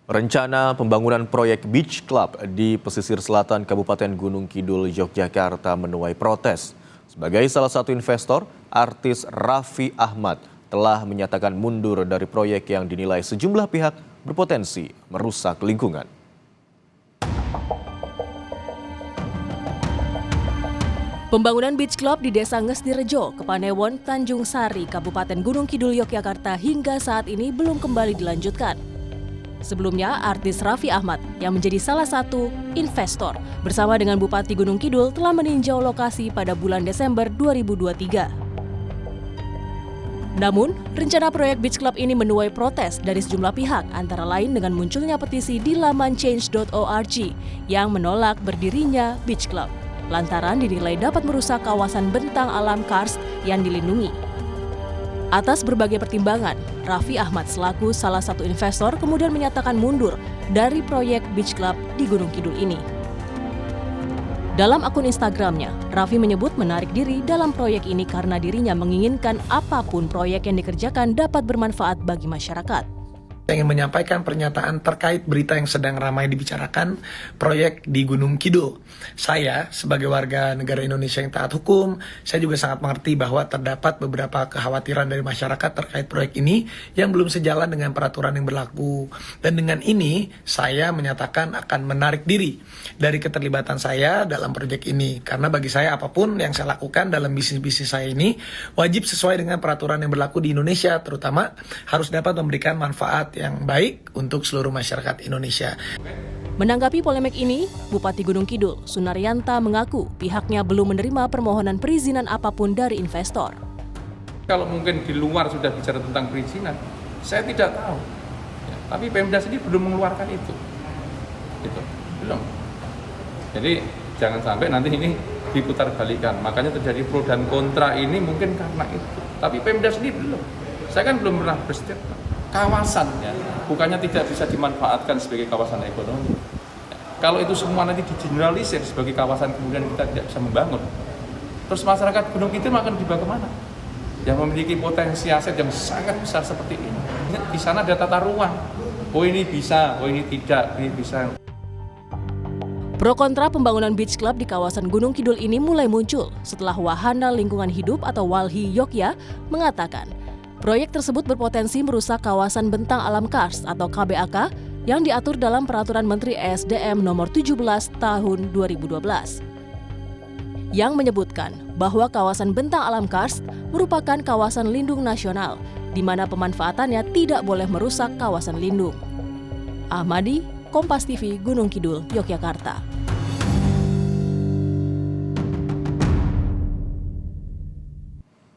Rencana pembangunan proyek Beach Club di pesisir selatan Kabupaten Gunung Kidul, Yogyakarta menuai protes. Sebagai salah satu investor, artis Raffi Ahmad telah menyatakan mundur dari proyek yang dinilai sejumlah pihak berpotensi merusak lingkungan. Pembangunan Beach Club di Desa Ngesdirejo, Kepanewon, Tanjung Sari, Kabupaten Gunung Kidul, Yogyakarta hingga saat ini belum kembali dilanjutkan. Sebelumnya, artis Raffi Ahmad yang menjadi salah satu investor bersama dengan Bupati Gunung Kidul telah meninjau lokasi pada bulan Desember 2023. Namun, rencana proyek Beach Club ini menuai protes dari sejumlah pihak, antara lain dengan munculnya petisi di laman change.org yang menolak berdirinya Beach Club, lantaran dinilai dapat merusak kawasan bentang alam karst yang dilindungi. Atas berbagai pertimbangan, Raffi Ahmad selaku salah satu investor kemudian menyatakan mundur dari proyek Beach Club di Gunung Kidul ini. Dalam akun Instagramnya, Raffi menyebut menarik diri dalam proyek ini karena dirinya menginginkan apapun proyek yang dikerjakan dapat bermanfaat bagi masyarakat. Saya ingin menyampaikan pernyataan terkait berita yang sedang ramai dibicarakan, proyek di Gunung Kidul. Saya, sebagai warga negara Indonesia yang taat hukum, saya juga sangat mengerti bahwa terdapat beberapa kekhawatiran dari masyarakat terkait proyek ini yang belum sejalan dengan peraturan yang berlaku. Dan dengan ini, saya menyatakan akan menarik diri dari keterlibatan saya dalam proyek ini. Karena bagi saya, apapun yang saya lakukan dalam bisnis-bisnis saya ini, wajib sesuai dengan peraturan yang berlaku di Indonesia, terutama harus dapat memberikan manfaat yang baik untuk seluruh masyarakat Indonesia. Menanggapi polemik ini, Bupati Gunung Kidul, Sunarianta, mengaku pihaknya belum menerima permohonan perizinan apapun dari investor. Kalau mungkin di luar sudah bicara tentang perizinan, saya tidak tahu. Ya, tapi Pemda sendiri belum mengeluarkan itu. Belum. Jadi jangan sampai nanti ini diputar balikan. Makanya terjadi pro dan kontra ini mungkin karena itu. Tapi Pemda sendiri belum. Saya kan belum pernah berstatement. Kawasan ya, bukannya tidak bisa dimanfaatkan sebagai kawasan ekonomi. Kalau itu semua nanti digeneralisir sebagai kawasan kemudian kita tidak bisa membangun, terus masyarakat Gunung Kidul akan dibawa kemana? Yang memiliki potensi aset yang sangat besar seperti ini. Di sana ada tata ruang. Oh ini bisa, oh ini tidak, ini bisa. Pro kontra pembangunan Beach Club di kawasan Gunung Kidul ini mulai muncul setelah Wahana Lingkungan Hidup atau WALHI Yogyakarta mengatakan proyek tersebut berpotensi merusak kawasan bentang alam karst atau KBAK yang diatur dalam Peraturan Menteri ESDM Nomor 17 Tahun 2012. Yang menyebutkan bahwa kawasan bentang alam karst merupakan kawasan lindung nasional di mana pemanfaatannya tidak boleh merusak kawasan lindung. Ahmadi, Kompas TV, Gunung Kidul, Yogyakarta.